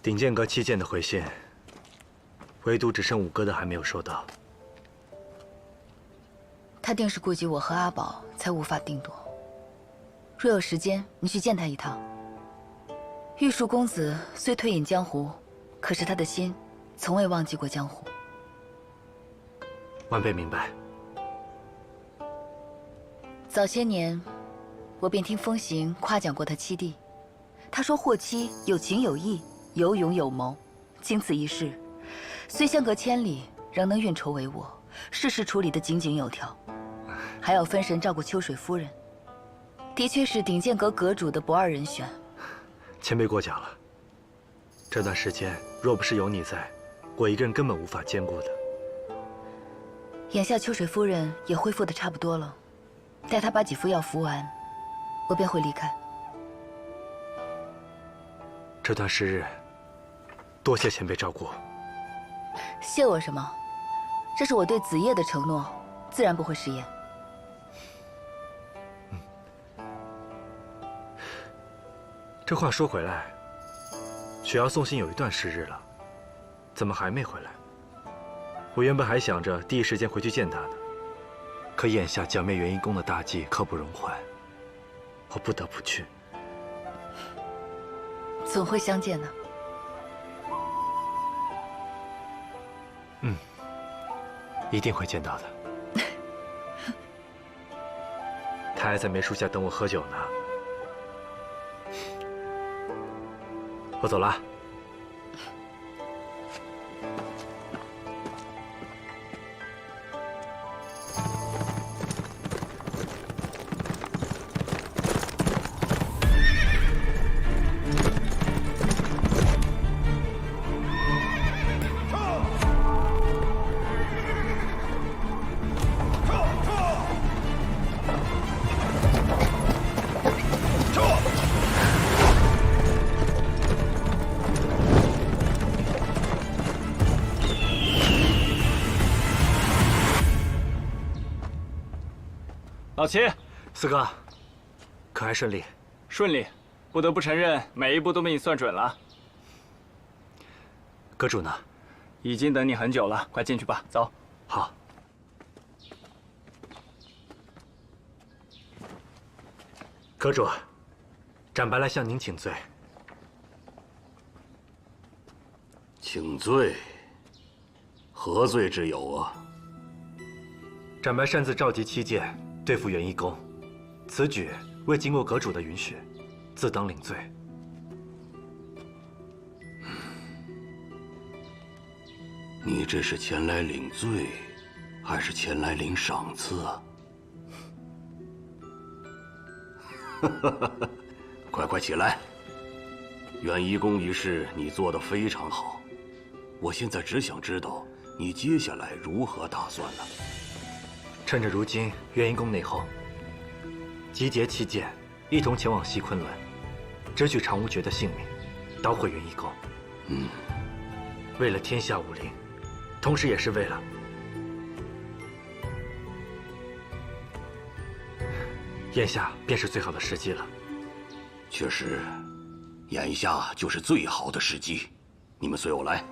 鼎剑阁7件的回信，唯独只剩5个的还没有收到。他定是顾及我和阿宝，才无法定夺。若有时间，你去见他一趟。玉树公子虽退隐江湖，可是他的心从未忘记过江湖。晚辈明白。早些年，我便听风行夸奖过他妻弟。他说霍妻有情有义，有勇有谋，经此一事，虽相隔千里，仍能运筹帷幄，事事处理得井井有条，还要分神照顾秋水夫人，的确是鼎剑阁阁主的不二人选。前辈过奖了。这段时间若不是有你在，我一个人根本无法兼顾的。眼下秋水夫人也恢复得差不多了，待她把几副药服完，我便会离开。这段时日，多谢前辈照顾。谢我什么？这是我对子夜的承诺，自然不会食言。这话说回来，雪瑶送信有一段时日了，怎么还没回来？我原本还想着第一时间回去见她的，可眼下剿灭元一宫的大计刻不容缓，我不得不去。总会相见的。一定会见到的。他还在梅树下等我喝酒呢。我走了。老七，四哥，可还顺利？顺利，不得不承认，每一步都被你算准了。阁主呢？已经等你很久了，快进去吧，走。好。阁主，展白来向您请罪。请罪？何罪之有啊？展白擅自召集7剑对付元一宫，此举未经过阁主的允许，自当领罪。你这是前来领罪，还是前来领赏赐啊？快起来！元一宫一事你做得非常好，我现在只想知道你接下来如何打算呢？趁着如今元一宫内讧，集结7剑，一同前往西昆仑，只取常无绝的性命，捣毁元一宫。为了天下武林，同时也是为了眼下便是最好的时机了。确实，眼下就是最好的时机。你们随我来。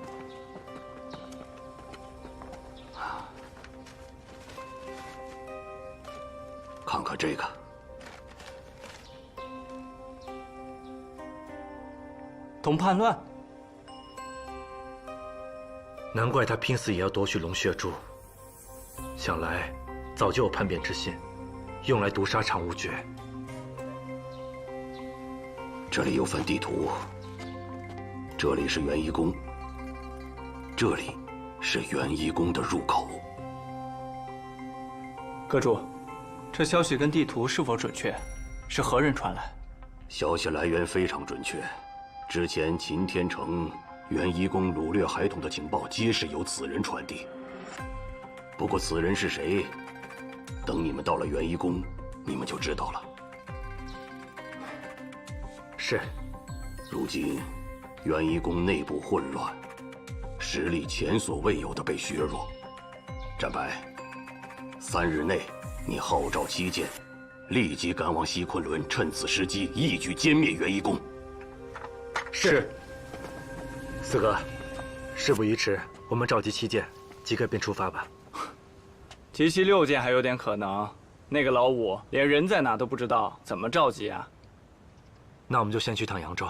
看看这个，同叛乱。难怪他拼死也要夺取龙血珠，想来早就有叛变之心，用来毒杀常无绝。这里有份地图，这里是元一宫，这里是元一宫的入口。阁主，这消息跟地图是否准确？是何人传来？消息来源非常准确，之前秦天城元一宫掳掠孩童的情报皆是由此人传递。不过此人是谁，等你们到了元一宫，你们就知道了。是。如今元一宫内部混乱，实力前所未有的被削弱。展白，3日内你号召7剑，立即赶往西昆仑，趁此时机一举歼灭元一宫。是。四哥，事不宜迟，我们召集7舰，即刻便出发吧。集齐6舰还有点可能，那个老五连人在哪都不知道，怎么召集啊？那我们就先去趟扬州。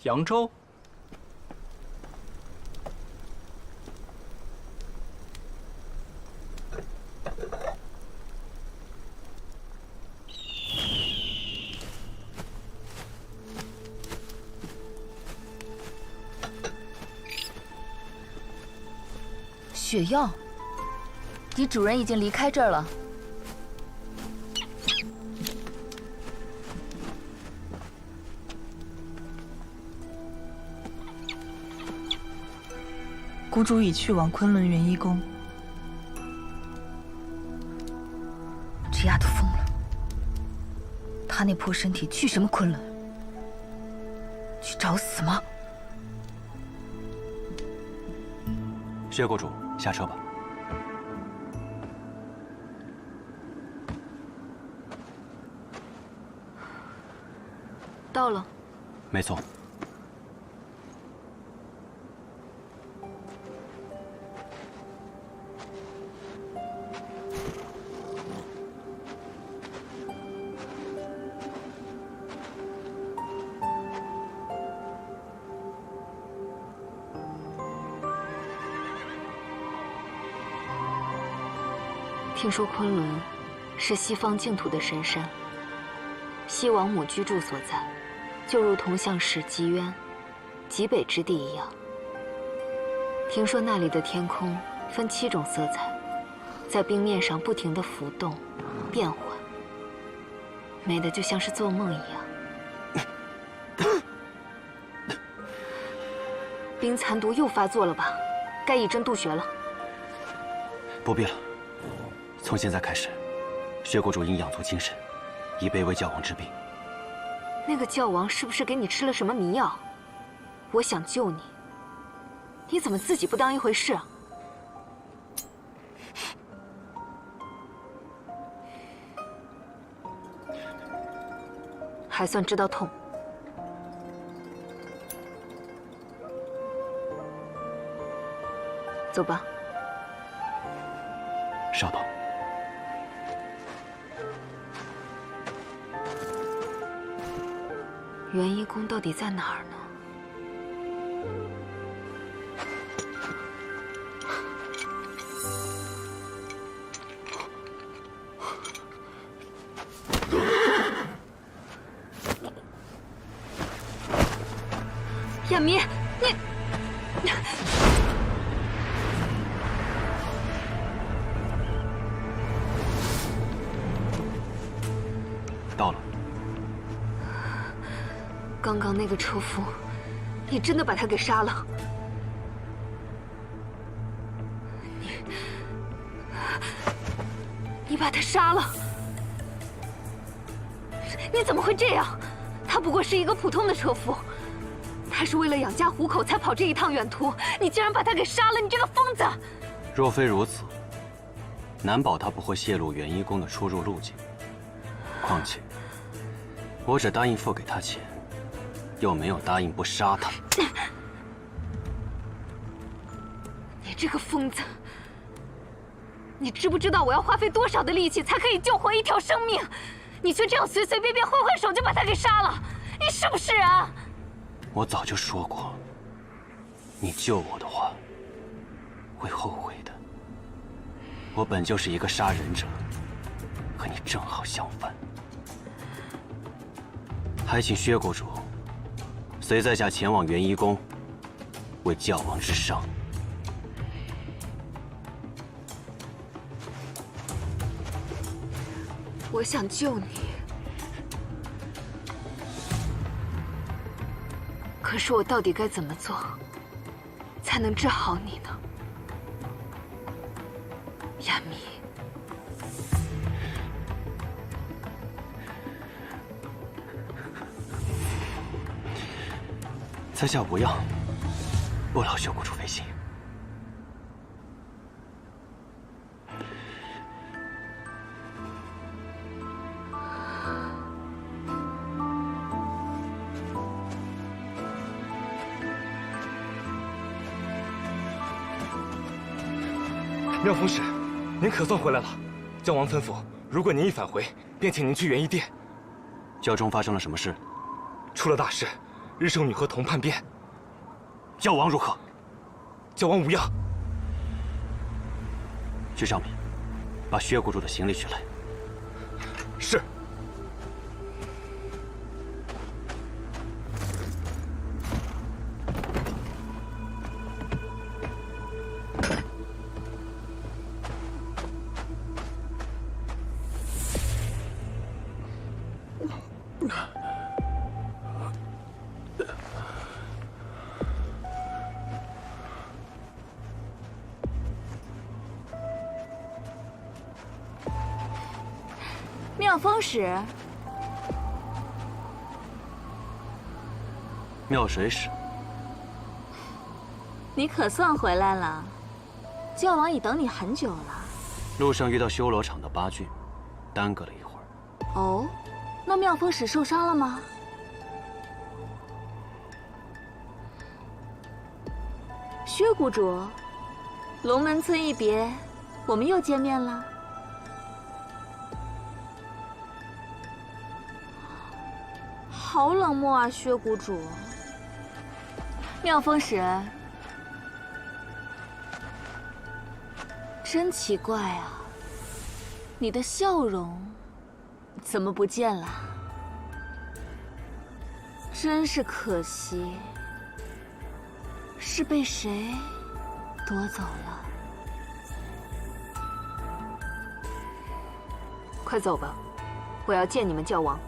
扬州？血药，你主人已经离开这儿了。谷主已去往昆仑元一宫。这丫头疯了，她那破身体去什么昆仑？去找死吗？薛国主，下车吧。到了。没错。听说昆仑是西方净土的神山，西王母居住所在，就如同像是极渊、极北之地一样。听说那里的天空分7种色彩，在冰面上不停地浮动、变换，美得就像是做梦一样。冰残毒又发作了吧？该以针渡穴了。不必了。从现在开始，薛国主应养足精神，以备为教王治病。那个教王是不是给你吃了什么迷药？我想救你，你怎么自己不当一回事啊？还算知道痛。走吧。稍等。元一宫到底在哪儿呢？亚弥，你……到了。刚刚那个车夫，你真的把他给杀了？你把他杀了？你怎么会这样？他不过是一个普通的车夫，他是为了养家糊口才跑这一趟远途，你竟然把他给杀了！你这个疯子！若非如此，难保他不会泄露元一宫的出入路径。况且，我只答应付给他钱，又没有答应不杀他。你这个疯子！你知不知道我要花费多少的力气才可以救活一条生命？你却这样随随便便挥挥手就把他给杀了，你是不是人啊？我早就说过，你救我的话，会后悔的。我本就是一个杀人者，和你正好相反。还请薛国主随在下前往元一宫，为教王治伤。我想救你，可是我到底该怎么做，才能治好你呢？亚弥，在下无恙，不劳薛国主费心。妙峰使，您可算回来了。教王吩咐，如果您一返回，便请您去元一殿。教中发生了什么事？出了大事，日圣女和童叛变。教王如何？教王无恙。去上面，把薛谷主的行李取来。是。妙风使，妙水使，你可算回来了。教王已等你很久了。路上遇到修罗场的八郡，耽搁了一会儿。哦，那妙风使受伤了吗？薛谷主，龙门村一别，我们又见面了。好冷漠啊，薛谷主。妙风使，真奇怪啊，你的笑容怎么不见了？真是可惜，是被谁夺走了？快走吧，我要见你们教王。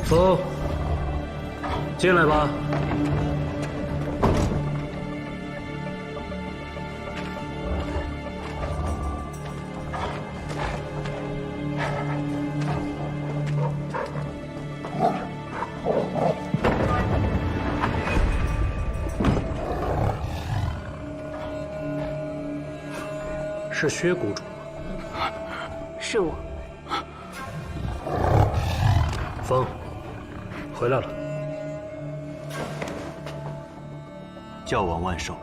风，进来吧。是薛谷主吗？是我。风，回来了。教王万寿。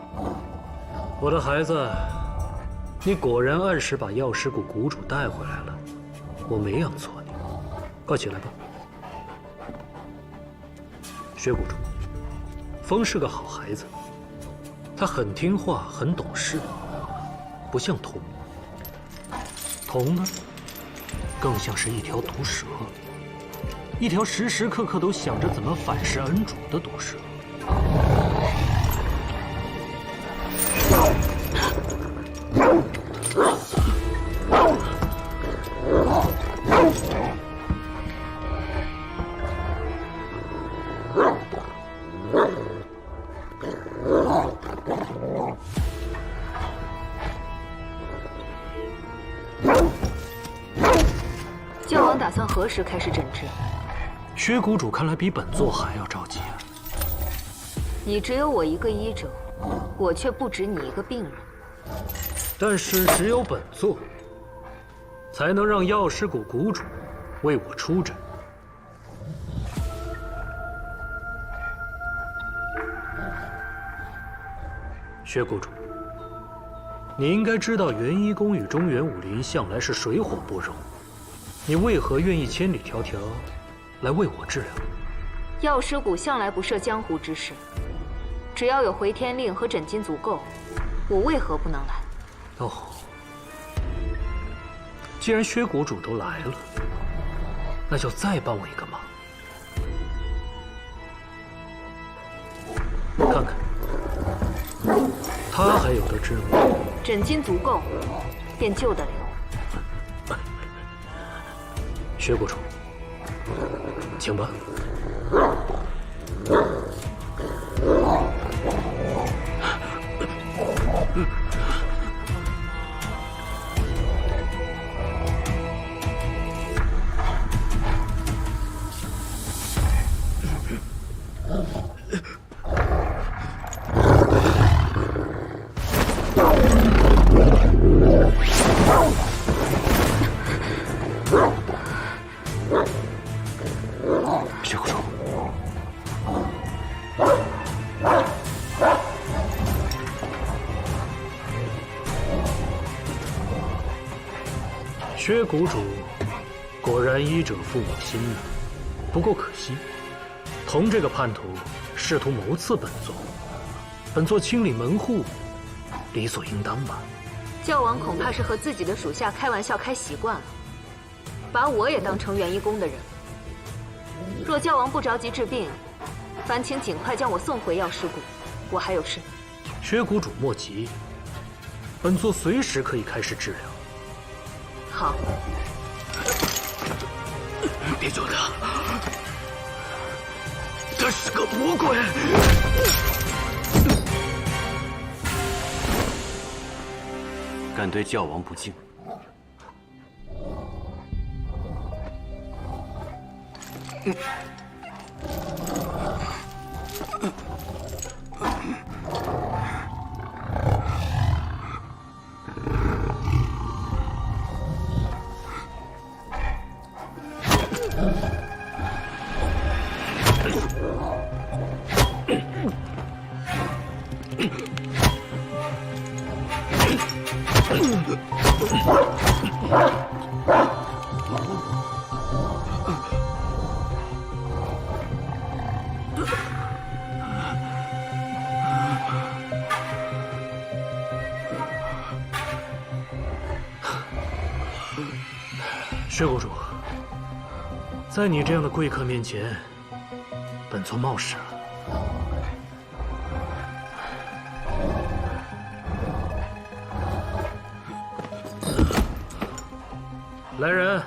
我的孩子，你果然按时把药师谷谷主带回来了，我没养错你。快起来吧。薛谷主，风是个好孩子，他很听话，很懂事，不像童。童呢，更像是一条毒蛇，一条时时刻刻都想着怎么反噬恩主的毒蛇。教王打算何时开始诊治？薛谷主看来比本座还要着急啊！你只有我一个医者，我却不止你一个病人。但是只有本座，才能让药师谷谷主为我出诊。薛谷主，你应该知道元一宫与中原武林向来是水火不容，你为何愿意千里迢迢来为我治疗？药师谷向来不涉江湖之事，只要有回天令和诊金足够，我为何不能来？哦，既然薛谷主都来了，那就再帮我一个忙。看看，他还有得治吗？诊金足够，便救得了。薛谷主，请吧。薛谷主果然医者父母心呢。不过可惜，童这个叛徒试图谋刺本座，本座清理门户，理所应当吧。教王恐怕是和自己的属下开玩笑开习惯了，把我也当成元一宫的人。若教王不着急治病，烦请尽快将我送回药师谷，我还有事。薛谷主莫急，本座随时可以开始治疗。好。别救他，他是个魔鬼。敢对教王不敬，薛谷主，在你这样的贵客面前，本座冒失了。来人，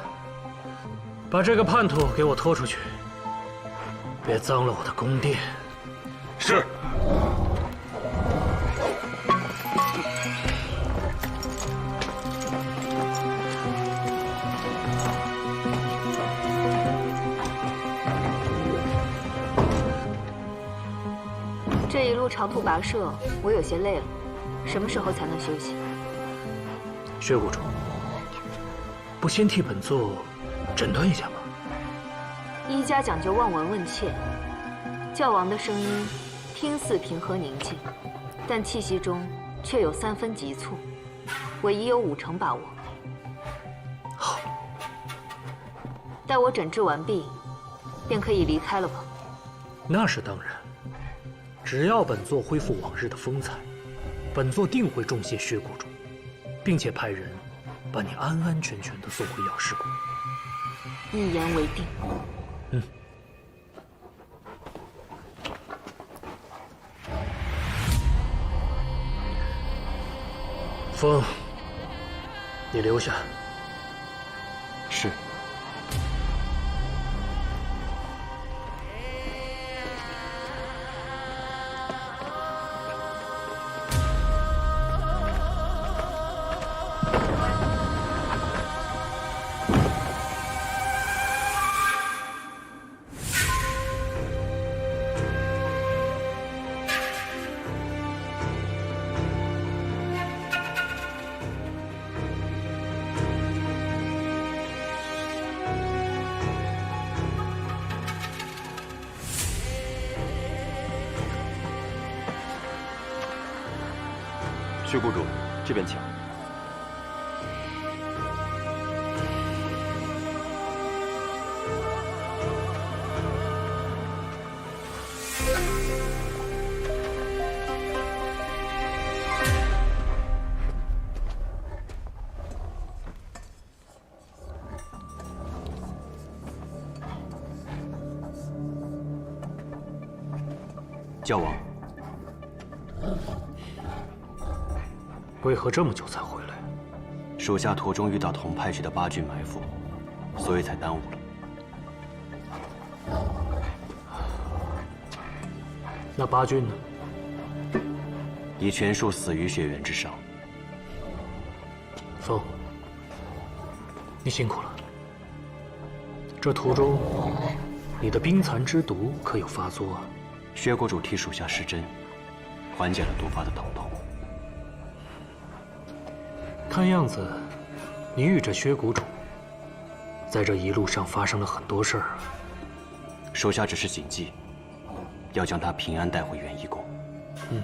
把这个叛徒给我拖出去，别脏了我的宫殿。是。这一路长途跋涉，我有些累了，什么时候才能休息？薛谷主，不先替本座诊断一下吗？医家讲究望闻问切，教王的声音听似平和宁静，但气息中却有3分急促，我已有50%把握。好，待我诊治完毕，便可以离开了吧？那是当然。只要本座恢复往日的风采，本座定会重谢薛谷主，并且派人把你安安全全的送回药师谷。一言为定。嗯。风，你留下。是。薛谷主，这边请。教王，为何这么久才回来？属下途中遇到同派去的八郡埋伏，所以才耽误了。那八郡呢？已全数死于血源之上。风，你辛苦了。这途中，你的冰蚕之毒可有发作啊？薛谷主替属下施针，缓解了毒发的疼痛。看样子，你与这薛谷主，在这一路上发生了很多事儿啊。属下只是谨记，要将他平安带回元一宫。嗯。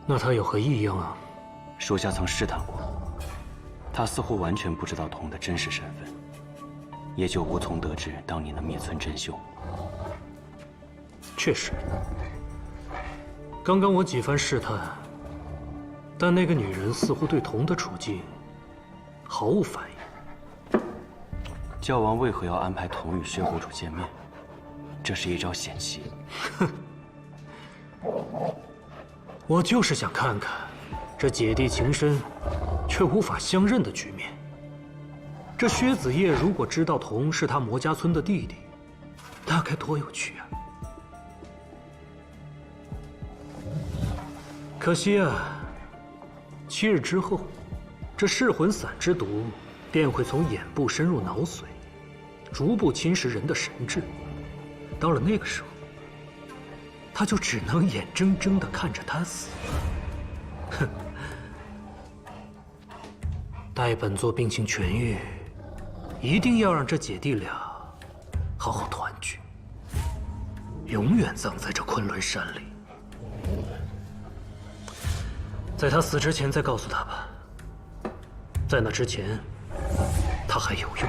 那他有何异样啊？属下曾试探过，他他似乎完全不知道童的真实身份，也就无从得知当年的灭村真凶。确实，刚刚我几番试探，但那个女人似乎对童的处境毫无反应。教王为何要安排童与薛谷主见面？这是一招险棋。我就是想看看这姐弟情深却无法相认的局面。这薛子业如果知道童是他魔家村的弟弟，那该多有趣啊！可惜啊，7日之后，这噬魂散之毒便会从眼部深入脑髓，逐步侵蚀人的神智。到了那个时候，他就只能眼睁睁地看着他死。哼！待本座病情痊愈，一定要让这姐弟俩好好团聚，永远葬在这昆仑山里。在他死之前再告诉他吧，在那之前，他还有用。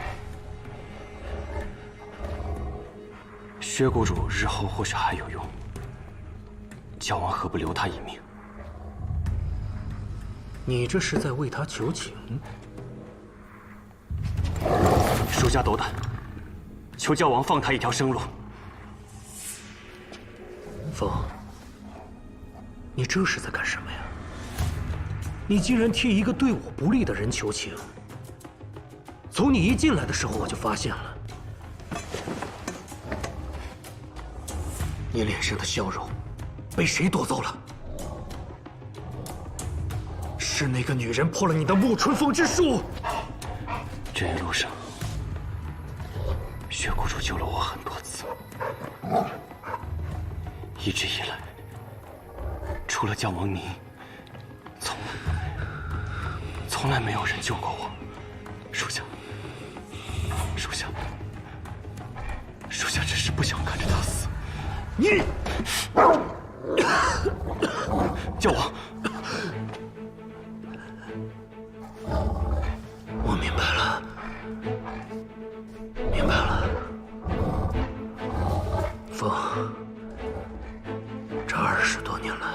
薛谷主日后或许还有用，教王何不留他一命？你这是在为他求情？属下斗胆，求教王放他一条生路。风，你这是在干什么呀？你竟然替一个对我不利的人求情！从你一进来的时候我就发现了，你脸上的笑容被谁夺走了？是那个女人破了你的沐春风之术。这一路上，薛谷主救了我很多次，一直以来，除了教王您，从来没有人救过我。属下只是不想看着他死。你，教王，我明白了，明白了。风，这20多年来，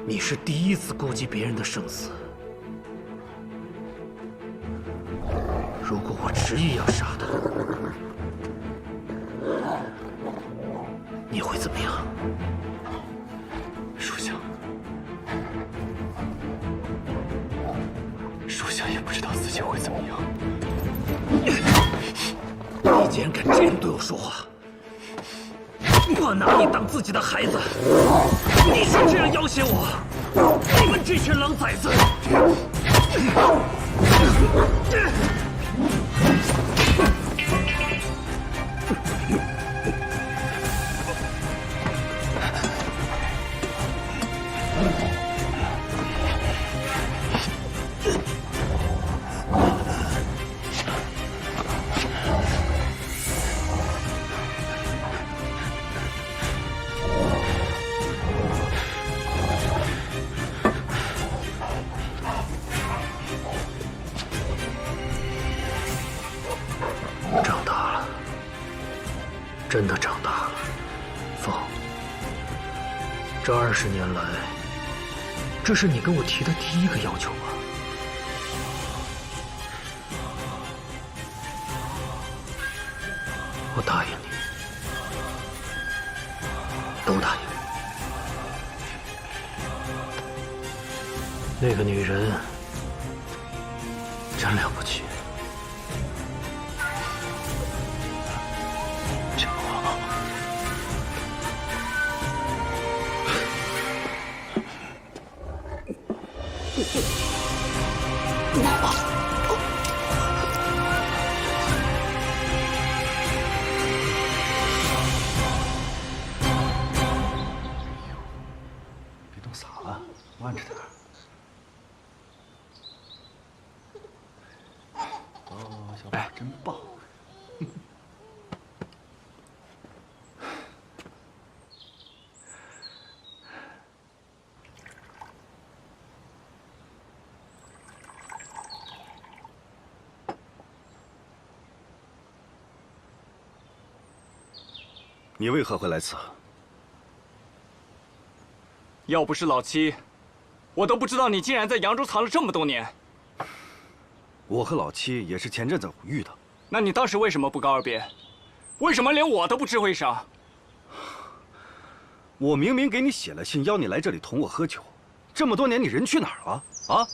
你是第一次顾及别人的生死。如果我执意要杀他，你会怎么样？属下也不知道自己会怎么样。你竟然敢这样对我说话！我拿你当自己的孩子，你却这样要挟我！你们这群狼崽子！长大了，真的长大了，风。这20年来，这是你跟我提的第一个要求吧？我答应你，都答应。那个女人真了不起。别冻洒了，慢着点。哦，小宝真棒。你为何会来此？要不是老七，我都不知道你竟然在扬州藏了这么多年。我和老七也是前阵子偶遇的。那你当时为什么不告而别？为什么连我都不知会一声？我明明给你写了信，邀你来这里同我喝酒。这么多年，你人去哪儿了？啊？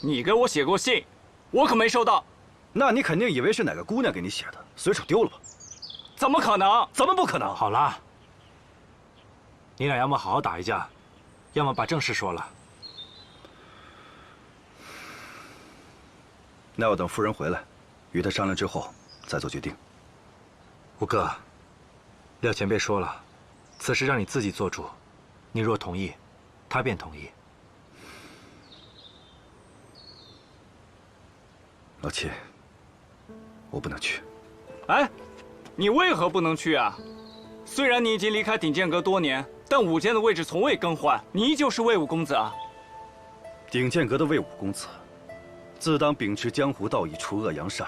你给我写过信，我可没收到。那你肯定以为是哪个姑娘给你写的，随手丢了吧？怎么可能？怎么不可能？好了，你俩要么好好打一架，要么把正事说了。那要等夫人回来，与她商量之后再做决定。五哥，廖前辈说了，此事让你自己做主，你若同意，他便同意。老七，我不能去。哎，你为何不能去啊？虽然你已经离开鼎剑阁多年，但武间的位置从未更换，你依旧是魏武公子啊。鼎剑阁的魏武公子，自当秉持江湖道义，除恶扬善。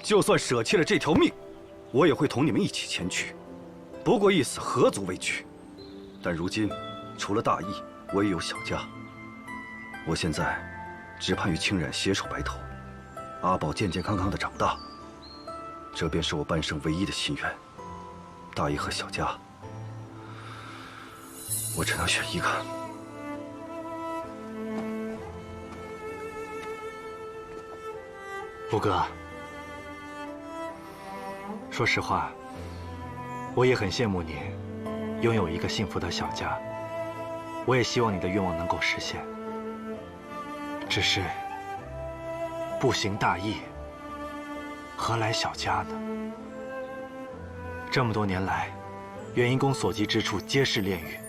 就算舍弃了这条命，我也会同你们一起前去。不过一死，何足畏惧？但如今，除了大义，我也有小家。我现在只盼与清冉携手白头，阿宝健健康康的长大。这便是我半生唯一的心愿。大义和小家，我只能选一个。五哥，说实话，我也很羡慕你拥有一个幸福的小家。我也希望你的愿望能够实现。只是不行大义，何来小家呢？这么多年来，元婴宫所及之处皆是炼狱，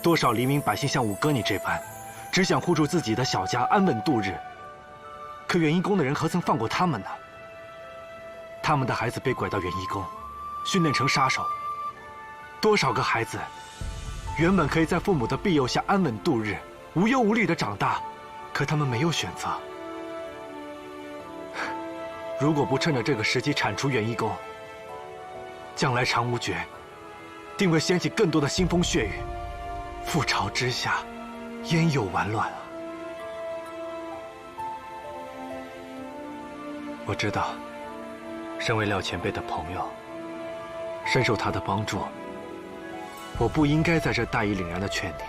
多少黎民百姓像五哥你这般，只想护住自己的小家，安稳度日。可元婴宫的人何曾放过他们呢？他们的孩子被拐到元婴宫，训练成杀手。多少个孩子，原本可以在父母的庇佑下安稳度日，无忧无虑地长大，可他们没有选择。如果不趁着这个时机铲除元婴宫，将来长无绝定会掀起更多的腥风血雨，覆巢之下，焉有完卵啊！我知道，身为廖前辈的朋友，深受他的帮助，我不应该在这大义凛然地劝你，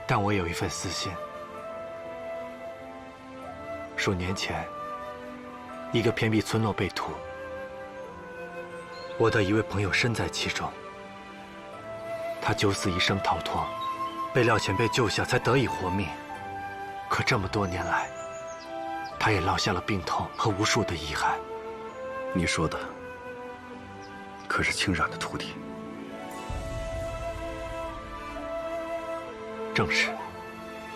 但我有一份私心。数年前，一个偏僻村落被屠，我的一位朋友身在其中。他九死一生逃脱，被廖前辈救下，才得以活命。可这么多年来，他也落下了病痛和无数的遗憾。你说的可是清冉的徒弟？正是。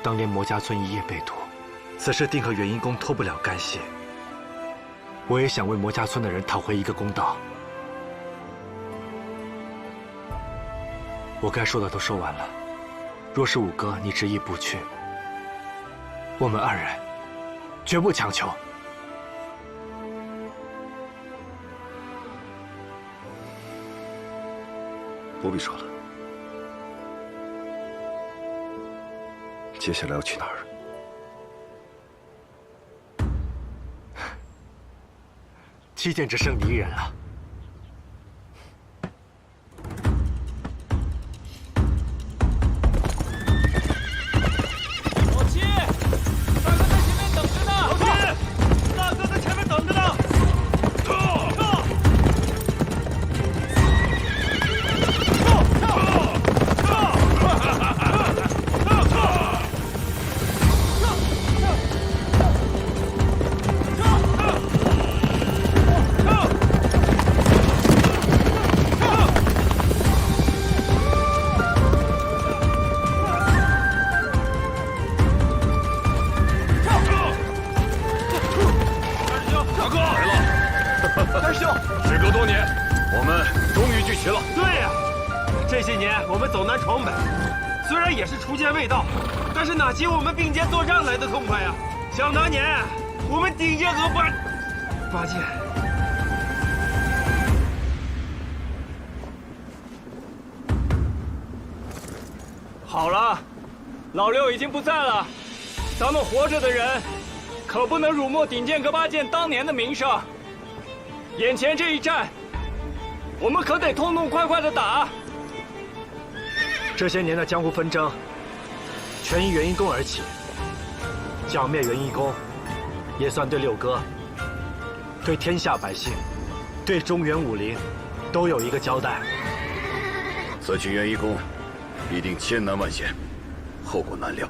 当年魔家村一夜被屠，此事定和元婴宫脱不了干系。我也想为魔家村的人讨回一个公道。我该说的都说完了。若是五哥你执意不去，我们二人绝不强求。不必说了。接下来要去哪儿？七剑只剩你一人了。老七，大哥在前面等着呢。老七，大哥在前面等着呢。时隔多年，我们终于聚齐了。对呀，这些年我们走南闯北，虽然也是初见未到，但是哪及我们并肩作战来的痛快呀！想当年，我们鼎剑阁八剑。好了，老六已经不在了，咱们活着的人可不能辱没顶剑阁八剑当年的名声。眼前这一战，我们可得痛痛快快的打。这些年的江湖纷争，全因元一公而起。剿灭元一公，也算对六哥、对天下百姓、对中原武林，都有一个交代。此去元一公，必定千难万险，后果难料。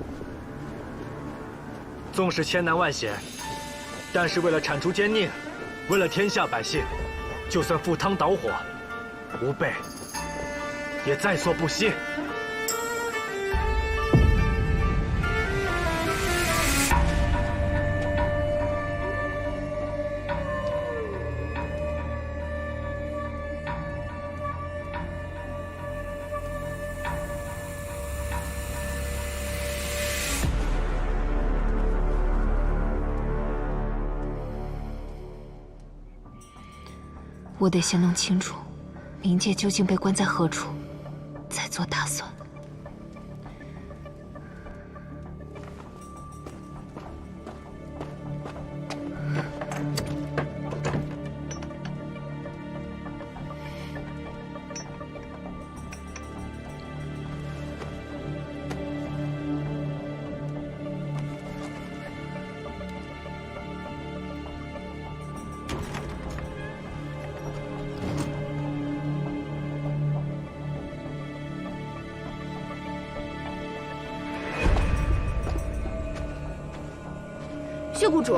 纵使千难万险，但是为了铲除奸佞，为了天下百姓，就算赴汤蹈火，吾辈也在所不惜。我得先弄清楚，冥界究竟被关在何处，再做打算。薛谷主，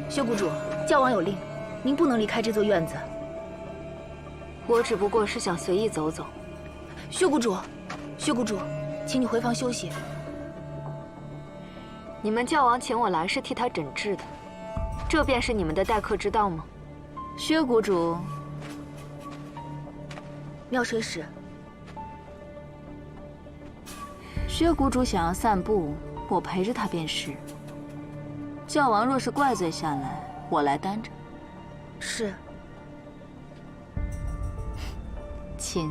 薛谷主，教王有令，您不能离开这座院子。我只不过是想随意走走。薛谷主，薛谷主，请你回房休息。你们教王请我来是替他诊治的，这便是你们的待客之道吗？薛谷主，妙水使，薛谷主想要散步，我陪着他便是。教王若是怪罪下来，我来担着。是。请。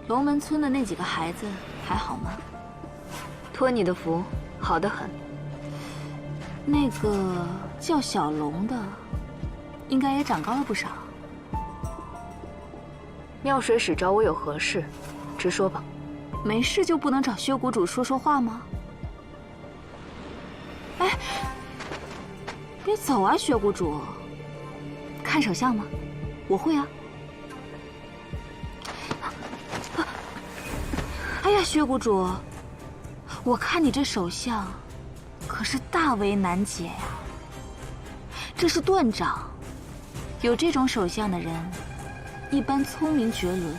龙门村的那几个孩子还好吗？托你的福，好得很。那个叫小龙的，应该也长高了不少。妙水使找我有何事？直说吧。没事就不能找薛谷主说说话吗？哎，别走啊，薛谷主！看手相吗？我会啊。哎呀，薛谷主，我看你这手相，可是大为难解呀。这是断掌，有这种手相的人，一般聪明绝伦。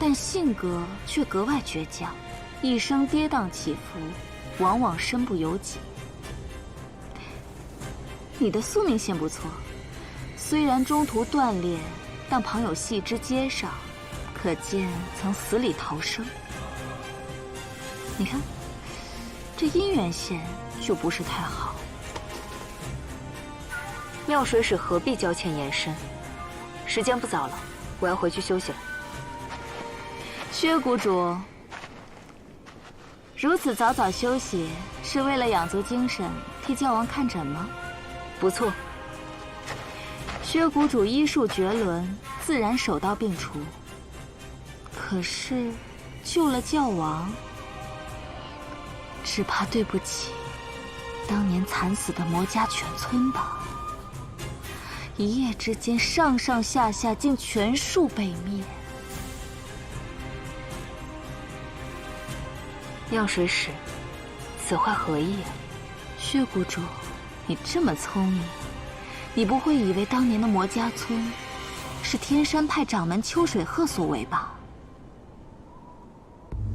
但性格却格外倔强，一生跌宕起伏，往往身不由己。你的宿命线不错，虽然中途断裂，但旁有细枝接上，可见曾死里逃生。你看，这姻缘线就不是太好。妙水使何必交欠延伸？时间不早了，我要回去休息了。薛谷主，如此早早休息，是为了养足精神，替教王看诊吗？不错。薛谷主医术绝伦，自然手到病除。可是，救了教王，只怕对不起当年惨死的魔家犬村吧。一夜之间，上上下下竟全数被灭。妙水使，此话何意啊？薛谷主，你这么聪明，你不会以为当年的魔家村是天山派掌门秋水鹤所为吧？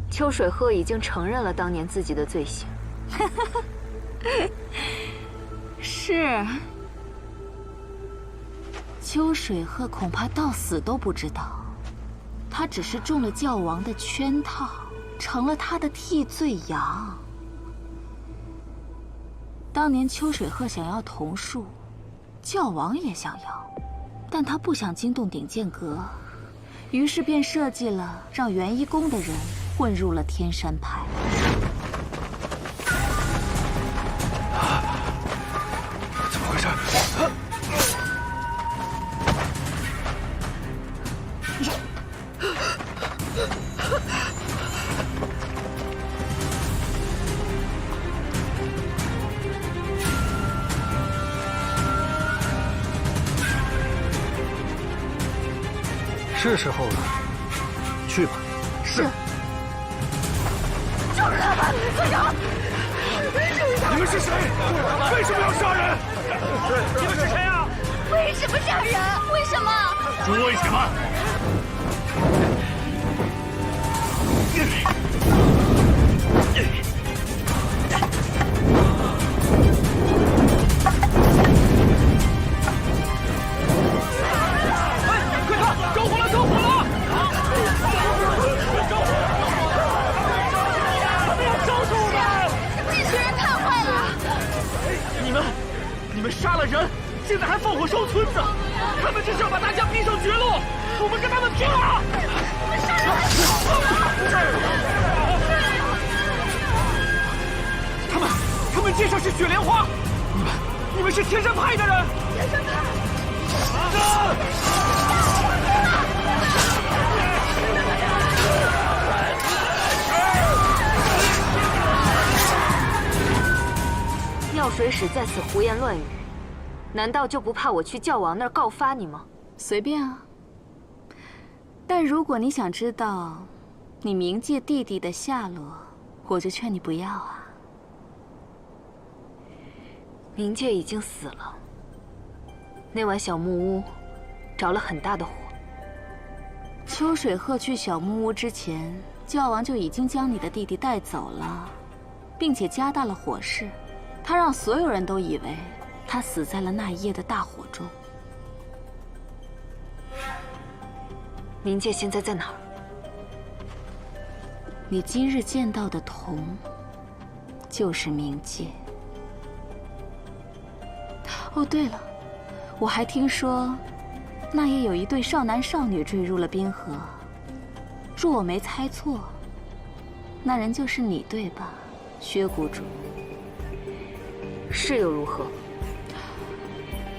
秋水鹤已经承认了当年自己的罪行。是。秋水鹤恐怕到死都不知道，他只是中了教王的圈套，成了他的替罪羊。当年秋水鹤想要桐树，教王也想要，但他不想惊动鼎剑阁，于是便设计了让元一宫的人混入了天山派。怎么回事？是时候了，去吧。是。就是他们，队长！你们是谁？为什么要杀人？你们是谁啊？为什么杀人？为什么？为什么？快看，着火了！着火了！烧死我们！这群人太坏了！你们杀了人，现在还放火烧村子，他们这是要把大家逼上绝路！我们跟他们拼啊！你们杀人他们肩上是雪莲花，你们是天山派的人！天山派！药水使在此胡言乱语，难道就不怕我去教王那儿告发你吗？随便啊。但如果你想知道你冥界弟弟的下落，我就劝你不要啊。冥界已经死了，那晚小木屋着了很大的火。秋水鹤去小木屋之前，教王就已经将你的弟弟带走了，并且加大了火势。他让所有人都以为他死在了那一夜的大火中。冥界现在在哪儿？你今日见到的铜，就是冥界。哦，对了，我还听说，那夜有一对少男少女坠入了冰河。若我没猜错，那人就是你，对吧，薛谷主？是又如何？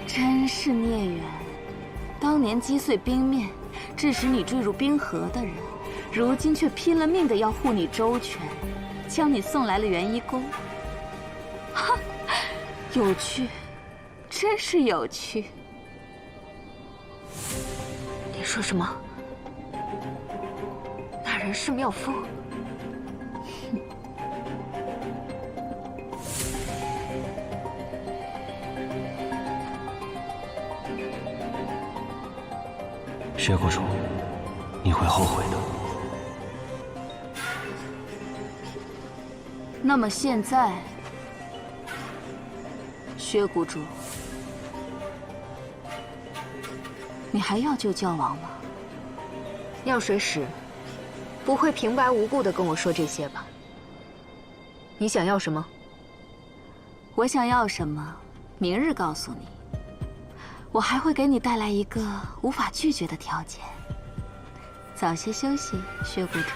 真是孽缘！当年击碎冰面，致使你坠入冰河的人，如今却拼了命的要护你周全，将你送来了元一宫。哈，有趣，真是有趣。你说什么？那人是妙夫？薛谷主，你会后悔的。那么现在，薛谷主，你还要救教王吗？药水使不会平白无故的跟我说这些吧？你想要什么？我想要什么，明日告诉你。我还会给你带来一个无法拒绝的条件。早些休息，薛谷主。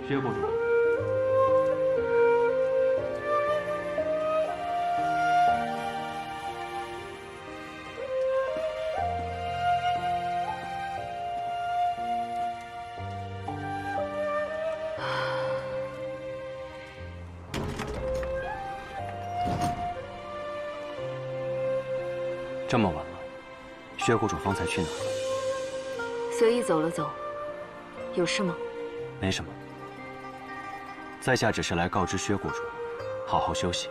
薛谷主，这么晚了，薛谷主方才去哪儿？随意走了走，有事吗？没什么。在下只是来告知薛谷主，好好休息。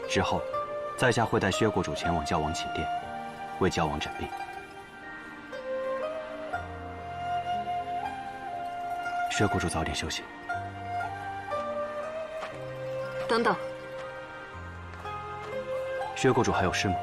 之后，在下会带薛谷主前往教王寝殿，为教王诊病。薛谷主早点休息。等等，薛谷主还有事吗？